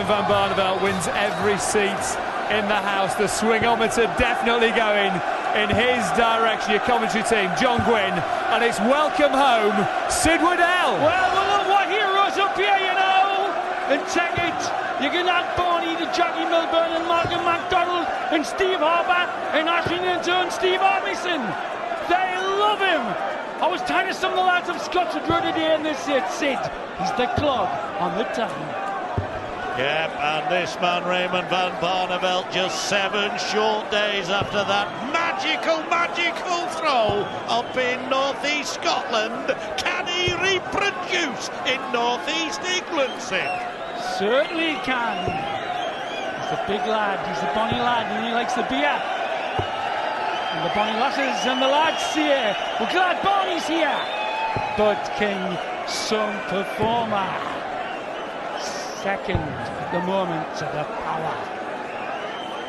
Raymond van Barneveld wins every seat in the house. The swingometer definitely going in his direction. Your commentary team, John Gwynn, and it's welcome home, Sid Waddell. Well, look what heroes up here, you know. And check it. You can have Barney, the Jackie Milburn, and Malcolm McDonald, and Steve Harper, and Ashington and Steve Armisen. They love him. I was talking to some of the lads of Scotland Road today, and they said, Sid, he's the clog on the town. Yep, and this man, Raymond van Barneveld, just 7 short days after that magical throw up in North East Scotland. Can he reproduce in North East England, Sid? Certainly he can. He's a big lad, he's a bonny lad, and he likes the beer. And the bonny lasses and the lads here. We're glad Barney's here. Bud King, some performer. Second at the moment to the power.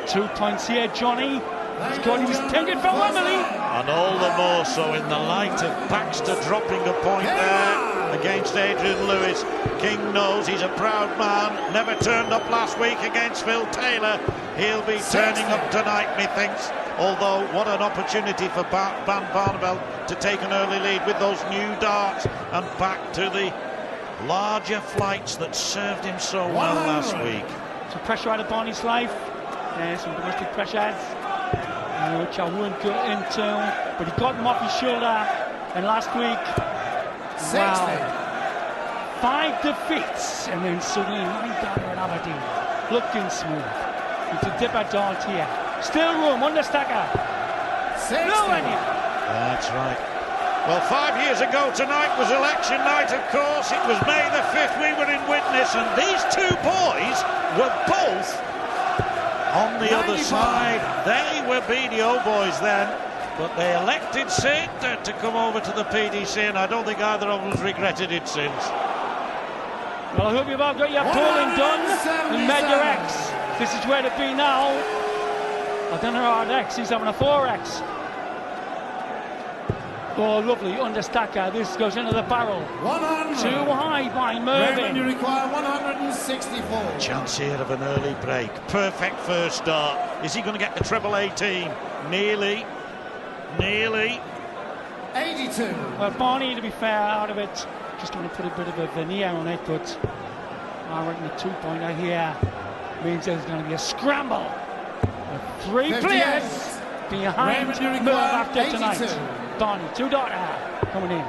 2 points here, Johnny. He's got his ticket from Wembley. And all the more so in the light of Baxter dropping a point there against Adrian Lewis. King knows he's a proud man. Never turned up last week against Phil Taylor. He'll be turning up tonight, methinks. Although, what an opportunity for Van Barneveld to take an early lead with those new darts and back to the larger flights that served him so well last week. Some pressure out of Barney's life. Some domestic pressures, which I won't go into. But he got them off his shoulder. And last week, wow, 5 defeats. And then suddenly 9 down at Aberdeen. Looking smooth. It's a dipper dart here. Still room, understacker. No idea. That's right. Well, 5 years ago tonight was election night, of course. It was May the 5th. We were in witness, and these 2 boys were both on the other side. They were BDO boys then, but they elected Sid to come over to the PDC, and I don't think either of them has regretted it since. Well, I hope you've all got your polling done and made your X. This is where to be now. I don't know how X, he's having a 4X. Oh, lovely, understacker. This goes into the barrel. 100. Too high by Mervyn. You require 164. Chance here of an early break. Perfect first start. Is he going to get the treble 18? Nearly. 82. Well, Barney, to be fair, out of it, just going to put a bit of a veneer on it, but I reckon the 2-pointer here means there's going to be a scramble. With 3 players behind Merv after 82. tonight. Barney, 2-darter coming in.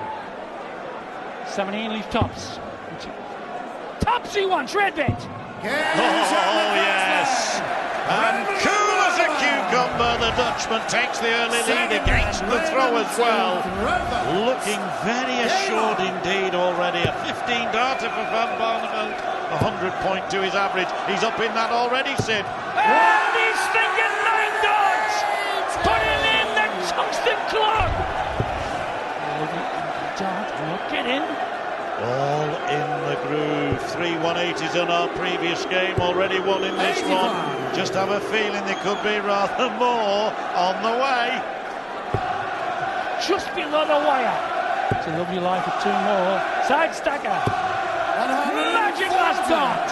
17 leaf tops. Tops he wants, red bit. Oh, yes. And cool as a cucumber, the Dutchman takes the early lead against the throw as well. Looking very assured indeed already. A 15-darter for Van Barneveld. 100.2 his average. He's up in that already, Sid. And he's thinking 9 darts. Putting in the tungsten clock. Get in. All in the groove. 3 180s in our previous game. Already one in this one. Just have a feeling there could be rather more on the way. Just below the wire. It's a lovely line for 2 more. Side stacker. Magic last dart.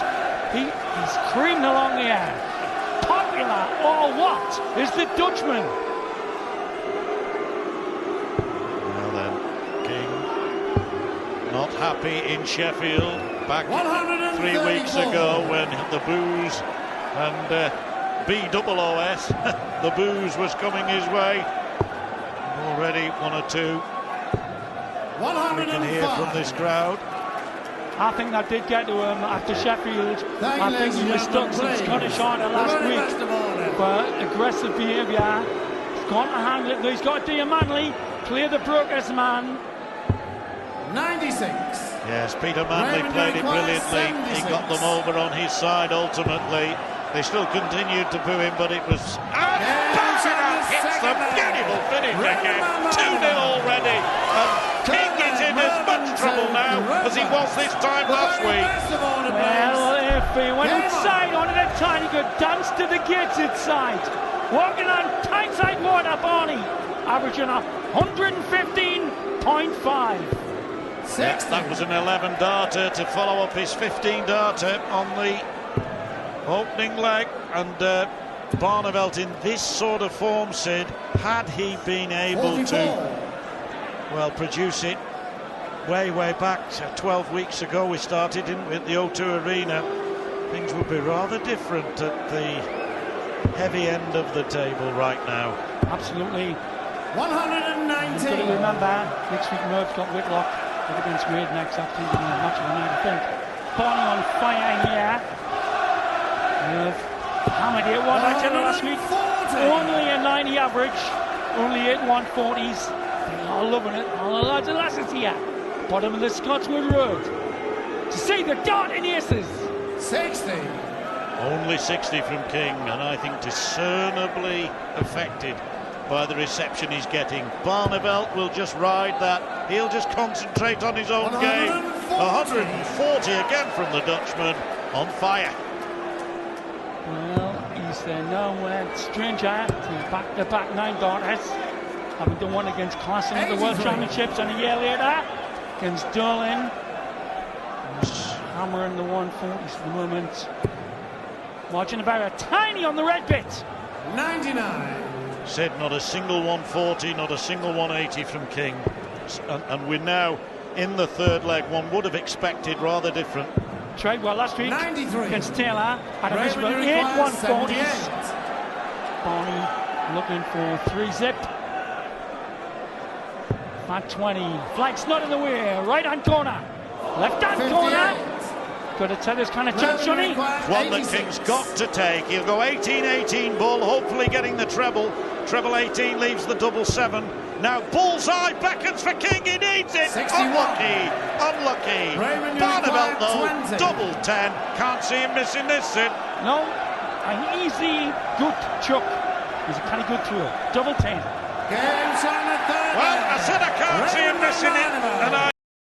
He's creaming along the air. Popular or what is the Dutchman? Well then, King not happy in Sheffield back 3 weeks ago when the booze and BOOS, the booze was coming his way. Already 1 or 2 we can hear from this crowd. I think that did get to him after Sheffield. I think he mistook some Scottish order last week for aggressive behaviour. He's got to handle it. He's got to do a manly, clear the brokers man. 96. Yes, Peter Manley played it brilliantly. 76. He got them over on his side ultimately. They still continued to boo him, but it was... And Barneveld hits the beautiful finish again. 2-0 already. And King is in as much trouble now as he was this time last week. Well, if he went inside on it at time, he could dance to the gates inside. Walking on tight side water, Barney, averaging 115.5. Yeah, that was an 11-darter to follow up his 15-darter on the Opening leg, and Barneveld in this sort of form, Sid, had he been able to, well, produce it way back, 12 weeks ago we started at the O2 Arena, things would be rather different at the heavy end of the table right now. Absolutely. 119. You've got to remember, next week Merv's got Whitlock against Wade next after the match of the night, I think. Barney on fire here. Merv hammered it one night last week. Only a 90 average, only 8 140s. They are loving it. All the lads and lasses here. Bottom of the Scotswood Road. To see the darting aces. 60. Only 60 from King, and I think discernibly affected by the reception he's getting. Barneveld will just ride that. He'll just concentrate on his own game. 140 again from the Dutchman, on fire. Well, he's no stranger to back-to-back 9 darters. Having done one against Klassen at the World Championships, and a year later against Durlin. Hammering the 140s at the moment. Margin about a tiny on the red bit. 99. Said not a single 140, not a single 180 from King. And we're now in the third leg. One would have expected rather different. Tried well last week 93. against Taylor. Had a miserable 8 140s. Barney looking for 3-zip. Fat 20. Flag's not in the way. Right hand corner. Left hand 58. corner. Got to tell this kind of chance, Johnny. One that King's got to take. He'll go 18-18 bull, hopefully getting the treble. Treble 18 leaves the double 7. Now bullseye beckons for King. He needs it. 61. Unlucky. Raymond Barneveld though, 20. double 10. Can't see him missing this, Sid. No, an easy good chuck. He's a kind of good through. Double 10. Game time at 30. Well,